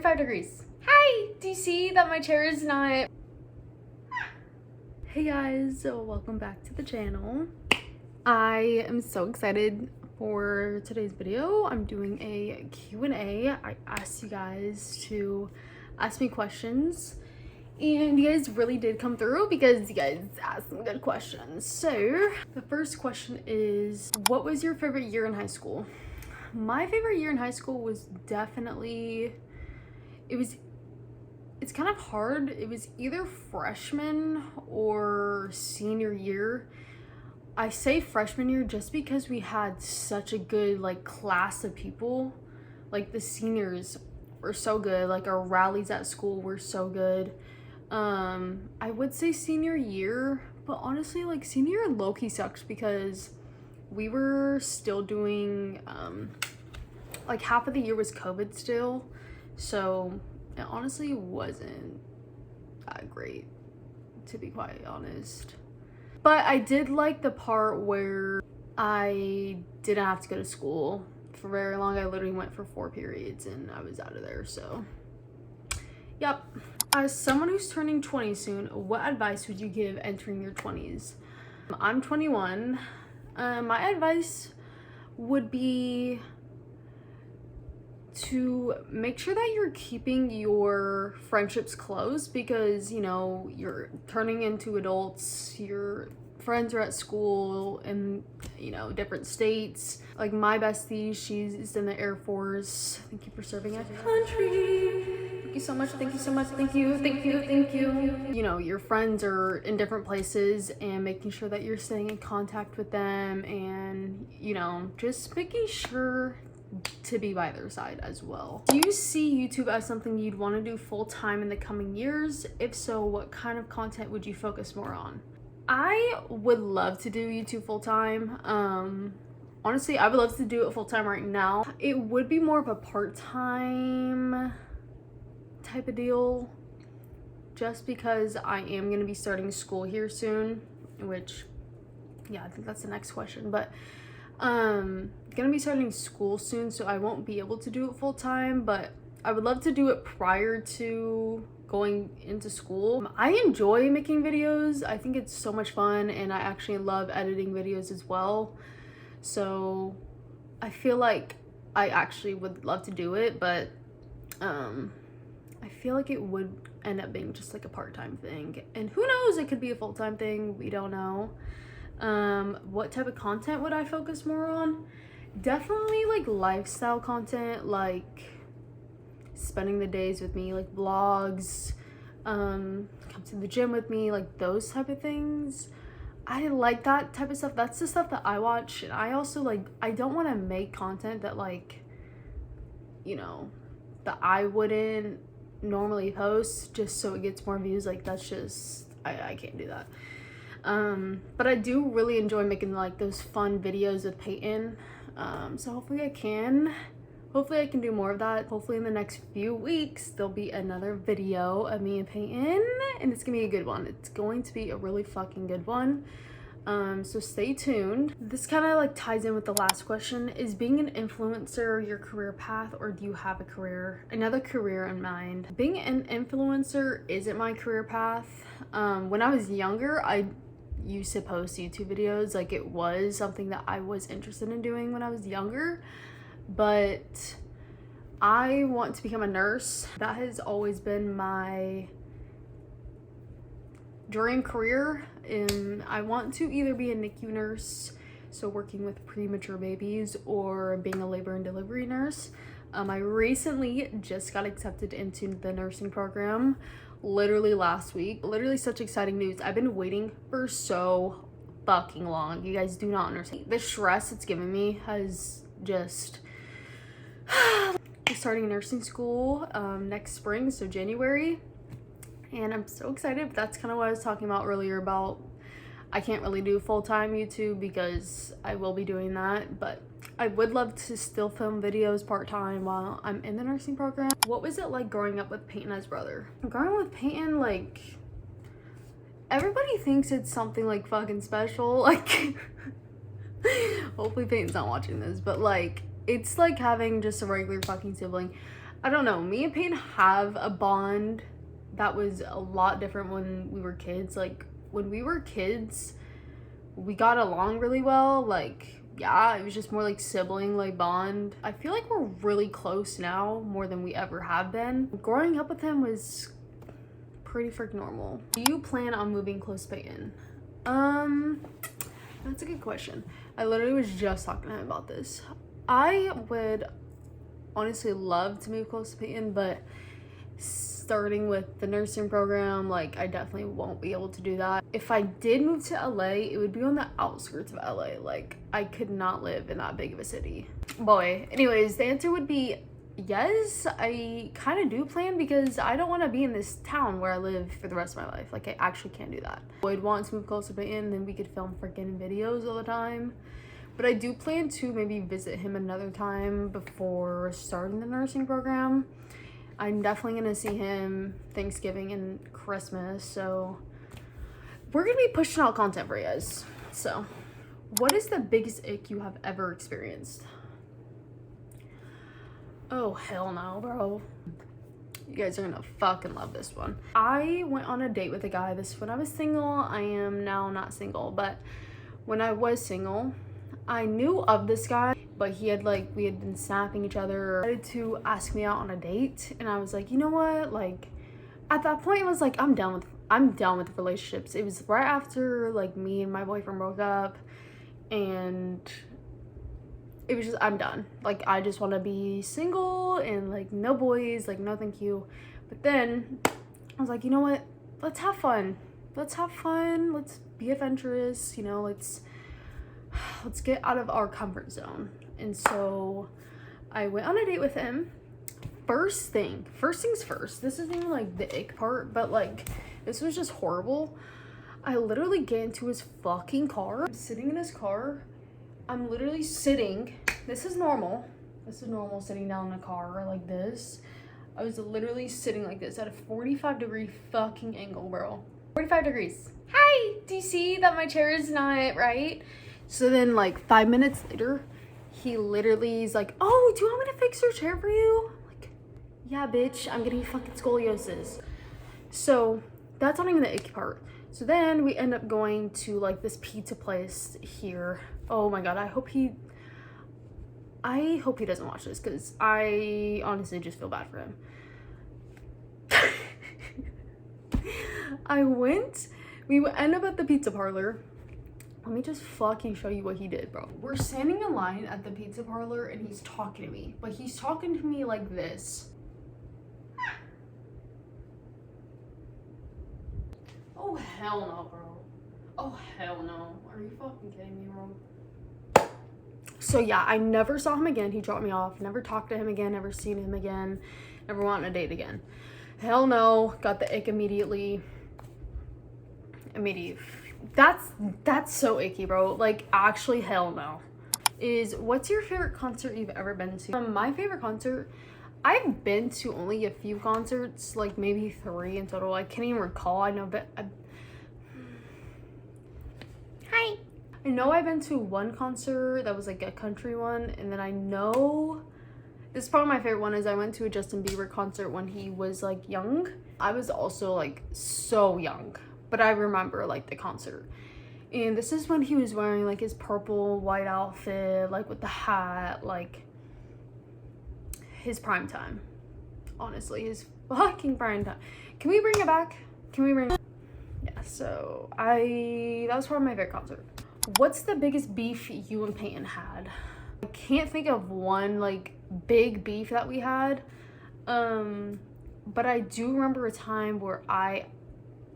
45 degrees. Hi! Do you see that my chair is not... Hey guys, so welcome back to the channel. I am so excited for today's video. I'm doing a Q&A. I asked you guys to ask me questions and you guys really did come through because you guys asked some good questions. So the first question is, what was your favorite year in high school? My favorite year in high school was definitely, it's kind of hard. It was either freshman or senior year. I say freshman year just because we had such a good like class of people. Like the seniors were so good. Like our rallies at school were so good. I would say senior year, but honestly like senior year low-key sucks because we were still doing like half of the year was COVID still. So it honestly wasn't that great, to be quite honest. But I did like the part where I didn't have to go to school for very long. I literally went for 4 periods and I was out of there, so. Yep. As someone who's turning 20 soon, what advice would you give entering your 20s? I'm 21. My advice would be to make sure that you're keeping your friendships close because, you know, you're turning into adults, your friends are at school in, you know, different states. Like my bestie, she's in the Air Force. Thank you for serving our country. Thank you so much, thank you so much, thank you, thank you, thank you. You know, your friends are in different places and making sure that you're staying in contact with them and, you know, just making sure to be by their side as well. Do you see YouTube as something you'd want to do full-time in the coming years? If so, what kind of content would you focus more on? I would love to do YouTube full-time. Honestly, I would love to do it full-time right now. It would be more of a part-time type of deal just because I am going to be starting school here soon, which, yeah, I think that's the next question, but gonna be starting school soon, so I won't be able to do it full-time, but I would love to do it prior to going into school. I enjoy making videos. I think it's so much fun and I actually love editing videos as well, so I feel like I actually would love to do it, but I feel like it would end up being just like a part-time thing, and who knows, it could be a full-time thing, we don't know. What type of content would I focus more on? Definitely like lifestyle content, like spending the days with me, like vlogs, come to the gym with me, like those type of things. I like that type of stuff. That's the stuff that I watch. And I also like, I don't want to make content that like, you know, that I wouldn't normally post just so it gets more views. Like that's just, I can't do that. But I do really enjoy making like those fun videos with Payton. So hopefully I can do more of that. Hopefully in the next few weeks there'll be another video of me and Payton, and it's gonna be a good one. It's going to be a really fucking good one. So stay tuned. This kind of like ties in with the last question. Is being an influencer your career path, or do you have another career in mind? Being an influencer isn't my career path. When I was younger, I used to post YouTube videos. Like it was something that I was interested in doing when I was younger, but I want to become a nurse. That has always been my dream career. I want to either be a NICU nurse, so working with premature babies, or being a labor and delivery nurse. I recently just got accepted into the nursing program literally last week. Literally such exciting news. I've been waiting for so fucking long. You guys do not understand. The stress it's given me has just starting nursing school next spring, so January, and I'm so excited. But that's kind of what I was talking about earlier about I can't really do full-time YouTube because I will be doing that, but I would love to still film videos part-time while I'm in the nursing program. What was it like growing up with Payton as brother? Growing up with Payton, like, everybody thinks it's something like fucking special. Like, hopefully Payton's not watching this, but like, it's like having just a regular fucking sibling. I don't know, me and Payton have a bond that was a lot different when we were kids. Like, when we were kids, we got along really well. Like, yeah, it was just more like sibling like bond. I feel like we're really close now, more than we ever have been. Growing up with him was pretty freaking normal. Do you plan on moving close to Payton? That's a good question. I literally was just talking to him about this. I would honestly love to move close to Payton, but starting with the nursing program, like, I definitely won't be able to do that. If I did move to LA, it would be on the outskirts of LA. Like, I could not live in that big of a city. Boy, anyways, the answer would be yes. I kind of do plan, because I don't want to be in this town where I live for the rest of my life. Like, I actually can't do that. I'd want to move closer to Payton, then we could film freaking videos all the time. But I do plan to maybe visit him another time before starting the nursing program. I'm definitely gonna see him Thanksgiving and Christmas, so we're gonna be pushing out content for you guys. So, what is the biggest ick you have ever experienced? Oh, hell no, bro. You guys are gonna fucking love this one. I went on a date with a guy. This is when I was single. I am now not single, but when I was single, I knew of this guy, but we had been snapping each other. He wanted to ask me out on a date, and I was like, you know what? Like, at that point, I was like, I'm done with relationships. It was right after like me and my boyfriend broke up, and it was just, I'm done. Like, I just want to be single and like no boys, like no thank you. But then I was like, you know what? Let's have fun. Let's be adventurous, you know, let's get out of our comfort zone. And so I went on a date with him. First things first, this isn't even like the ick part, but like, this was just horrible. I literally get into his fucking car. I'm sitting in his car. I'm literally sitting. This is normal sitting down in a car like this. I was literally sitting like this at a 45-degree fucking angle, bro. 45 degrees. Hi, do you see that my chair is not right? So then like 5 minutes later, he literally is like, oh, do you want me to fix your chair for you? I'm like, yeah, bitch, I'm getting fucking scoliosis. So that's not even the icky part. So then we end up going to like this pizza place here. Oh my God, I hope he doesn't watch this, because I honestly just feel bad for him. We end up at the pizza parlor. Let me just fucking show you what he did, bro. We're standing in line at the pizza parlor, and he's talking to me. But he's talking to me like this. Oh, hell no, bro. Oh, hell no. Are you fucking kidding me, bro? So, yeah, I never saw him again. He dropped me off. Never talked to him again. Never seen him again. Never went on a date again. Hell no. Got the ick immediately. That's so icky, bro. Like, actually, hell no. What's your favorite concert you've ever been to? My favorite concert, I've been to only a few concerts, like maybe 3 in total. I can't even recall. I know, but hi. I know I've been to one concert that was like a country one, and then I know this is probably my favorite one is I went to a Justin Bieber concert when he was like young. I was also like so young, but I remember like the concert. And this is when he was wearing like his purple white outfit, like with the hat, like his prime time. Honestly, his fucking prime time. Can we bring it back? Yeah, so that was probably my favorite concert. What's the biggest beef you and Payton had? I can't think of one like big beef that we had. But I do remember a time where I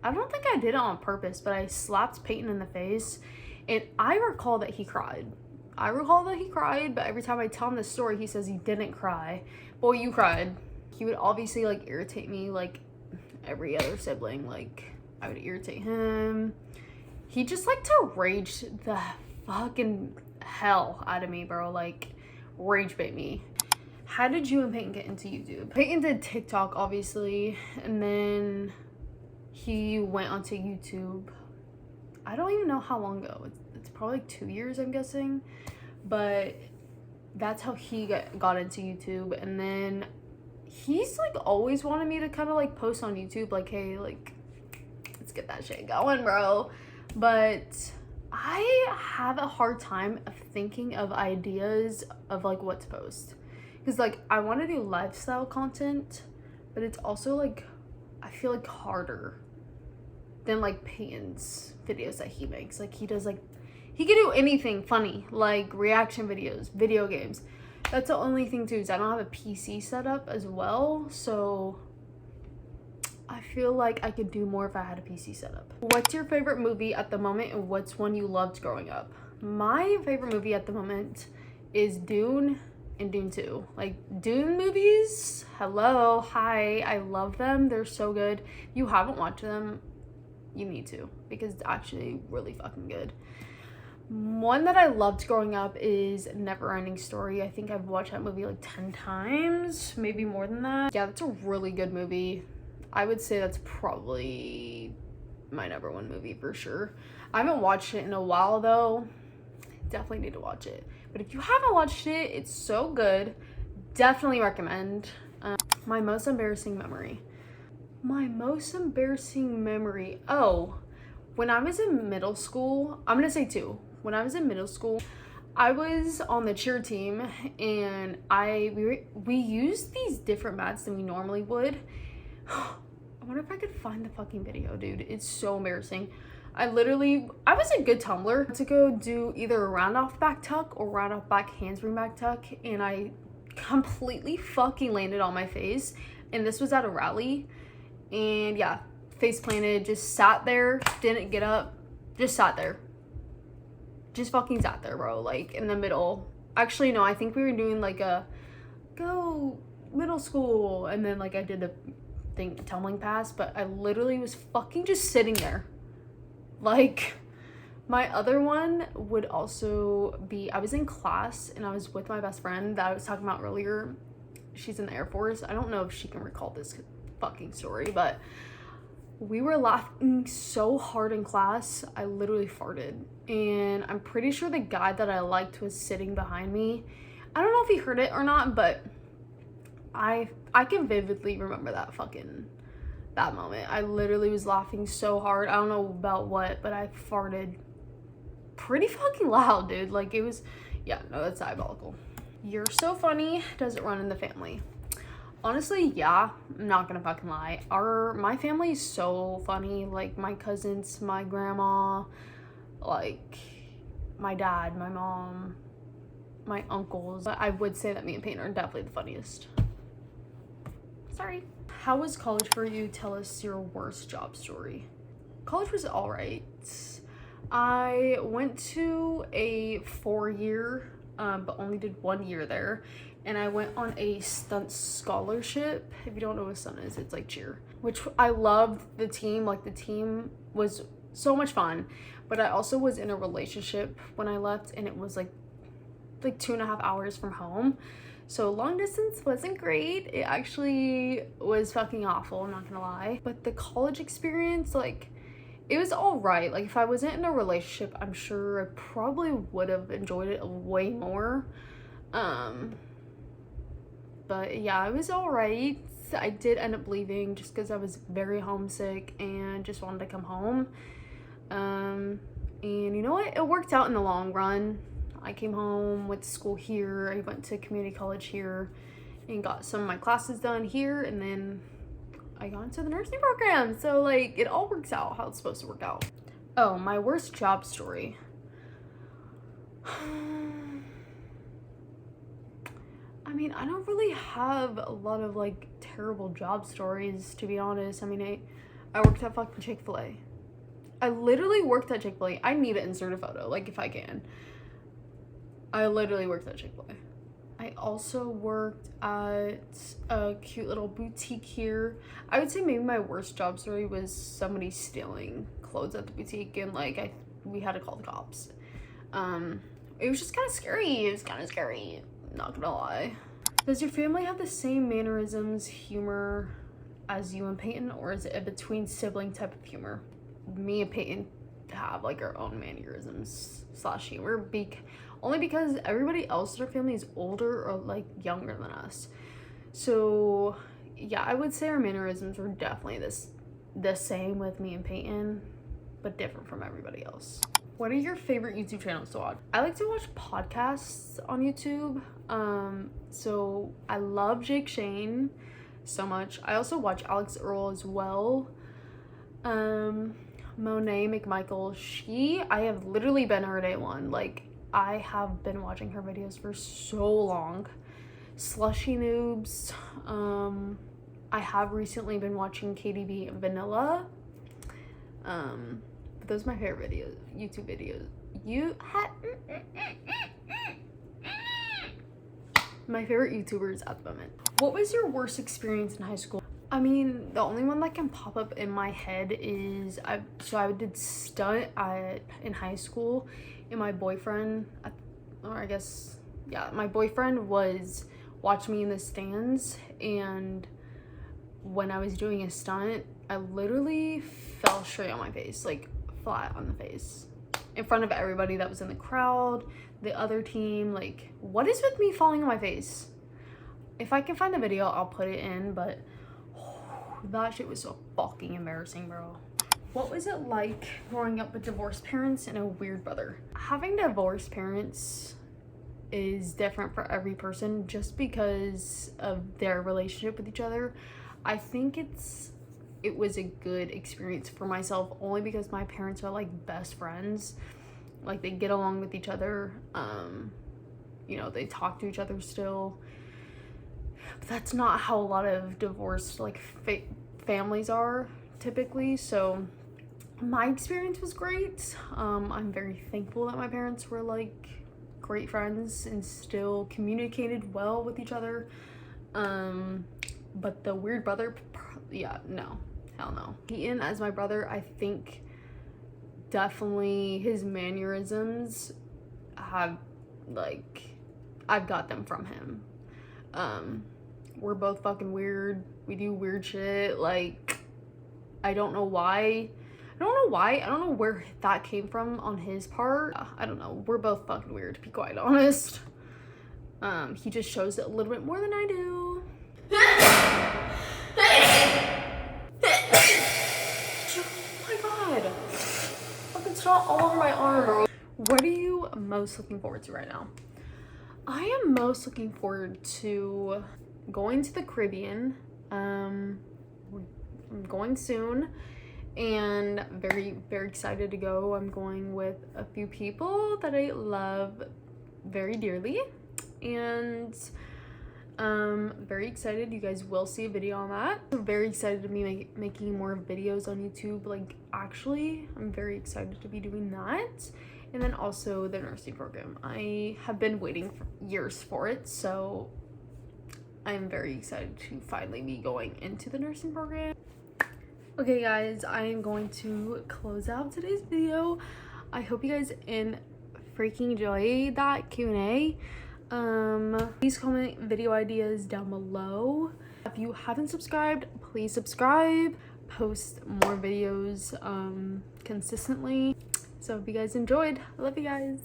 don't think I did it on purpose, but I slapped Payton in the face, and I recall that he cried. But every time I tell him this story, he says he didn't cry. Boy, you cried. He would obviously like irritate me like every other sibling. Like, I would irritate him. He just liked to rage the fucking hell out of me, bro. Like, rage bait me. How did you and Payton get into YouTube? Payton did TikTok, obviously, and then he went onto YouTube. I don't even know how long ago. It's probably like 2 years, I'm guessing. But that's how he got into YouTube. And then he's like always wanted me to kind of like post on YouTube, like, hey, like, let's get that shit going, bro. But I have a hard time of thinking of ideas of like what to post, because like I want to do lifestyle content, but it's also like I feel like harder than like Payton's videos that he makes. Like he does, like, he can do anything funny, like reaction videos, video games. That's the only thing too, is I don't have a PC set up as well, so I feel like I could do more if I had a PC set up. What's your favorite movie at the moment, and what's one you loved growing up? My favorite movie at the moment is Dune and Dune 2. Like, Dune movies, hello, hi, I love them. They're so good. If you haven't watched them, you need to, because it's actually really fucking good. One that I loved growing up is Neverending Story. I think I've watched that movie like 10 times, maybe more than that. Yeah, that's a really good movie. I would say that's probably my number one movie for sure. I haven't watched it in a while though. Definitely need to watch it. But if you haven't watched it, it's so good. Definitely recommend. My most embarrassing memory. My most embarrassing memory. Oh, when I was in middle school, I'm gonna say two. When I was in middle school, I was on the cheer team, and we used these different mats than we normally would. I wonder if I could find the fucking video, dude. It's so embarrassing. I was a good tumbler to go do either a round off back tuck or round off back handspring back tuck, and I completely fucking landed on my face. And this was at a rally, and yeah, face planted, just sat there, didn't get up, just sat there. Just fucking sat there, bro, like in the middle. Actually, no, I think we were doing like a go middle school, and then like I did the thing, tumbling pass, but I literally was fucking just sitting there. Like, my other one would also be, I was in class and I was with my best friend that I was talking about earlier. She's in the Air Force. I don't know if she can recall this fucking story, but we were laughing so hard in class, I literally farted. And I'm pretty sure the guy that I liked was sitting behind me. I don't know if he heard it or not, but I can vividly remember that moment. I literally was laughing so hard. I don't know about what, but I farted pretty fucking loud, dude. Like, it was, yeah, no, that's diabolical. You're so funny. Does it run in the family? Honestly, yeah, I'm not gonna fucking lie. My family is so funny. Like, my cousins, my grandma, like my dad, my mom, my uncles. I would say that me and Payton are definitely the funniest. Sorry. How was college for you? Tell us your worst job story. College was all right. I went to a 4-year, but only did 1 year there. And I went on a stunt scholarship. If you don't know what a stunt is, it's like cheer. Which I loved the team. Like, the team was so much fun. But I also was in a relationship when I left, and it was like 2.5 hours from home. So long distance wasn't great. It actually was fucking awful, I'm not gonna lie. But the college experience, like, it was all right. Like, if I wasn't in a relationship, I'm sure I probably would have enjoyed it way more. But yeah, it was all right. I did end up leaving just because I was very homesick and just wanted to come home. And you know what? It worked out in the long run. I came home, went to school here. I went to community college here and got some of my classes done here. And then I got into the nursing program. So, like, it all works out how it's supposed to work out. Oh, my worst job story. I mean, I don't really have a lot of, like, terrible job stories, to be honest. I mean, I worked at fucking Chick-fil-A. I literally worked at Chick-fil-A. I need to insert a photo, like, if I can. I literally worked at Chick-fil-A. I also worked at a cute little boutique here. I would say maybe my worst job story was somebody stealing clothes at the boutique, and, like, we had to call the cops. It was just kind of scary. It was kind of scary. Not gonna lie. Does your family have the same mannerisms, humor as you and Payton, or is it a between sibling type of humor? Me and Payton have like our own mannerisms / humor, only because everybody else in our family is older or like younger than us. So yeah, I would say our mannerisms were definitely the same with me and Payton, but different from everybody else. What are your favorite YouTube channels to watch? I like to watch podcasts on YouTube. So I love Jake Shane so much. I also watch Alex Earl as well. Monet McMichael, I have literally been her day one. Like, I have been watching her videos for so long. Slushy Noobs. I have recently been watching KDB Vanilla. But those are my favorite videos, YouTube videos. My favorite YouTubers at the moment. What was your worst experience in high school? I mean, the only one that can pop up in my head is I did stunt in high school, and my boyfriend, my boyfriend was watching me in the stands, and when I was doing a stunt, I literally fell straight on my face, like flat on the face, in front of everybody that was in the crowd, the other team. Like, what is with me falling on my face? If I can find the video, I'll put it in, but that shit was so fucking embarrassing, bro. What was it like growing up with divorced parents and a weird brother? Having divorced parents is different for every person just because of their relationship with each other. I think it was a good experience for myself only because my parents are like best friends. Like, they get along with each other. You know, they talk to each other still. But that's not how a lot of divorced like families are typically. So my experience was great. I'm very thankful that my parents were like great friends and still communicated well with each other. But the weird brother, yeah, no, hell no. Payton as my brother, I think definitely his mannerisms have, like, I've got them from him. We're both fucking weird. We do weird shit. Like, I don't know why. I don't know where that came from on his part. I don't know. We're both fucking weird, to be quite honest. He just shows it a little bit more than I do. Oh my god. Fucking snot all over my arm, bro. What are you most looking forward to right now? I am most looking forward to going to the Caribbean. I'm going soon and very, very excited to go. I'm going with a few people that I love very dearly, and very excited. You guys will see a video on that. I'm very excited to be making more videos on YouTube. Like, actually, I'm very excited to be doing that. And then also the nursing program. I have been waiting for years for it, so I'm very excited to finally be going into the nursing program. Okay guys, I am going to close out today's video. I hope you guys freaking enjoy that Q&A. Please comment video ideas down below. If you haven't subscribed, please subscribe. Post more videos consistently. So if you guys enjoyed, I love you guys.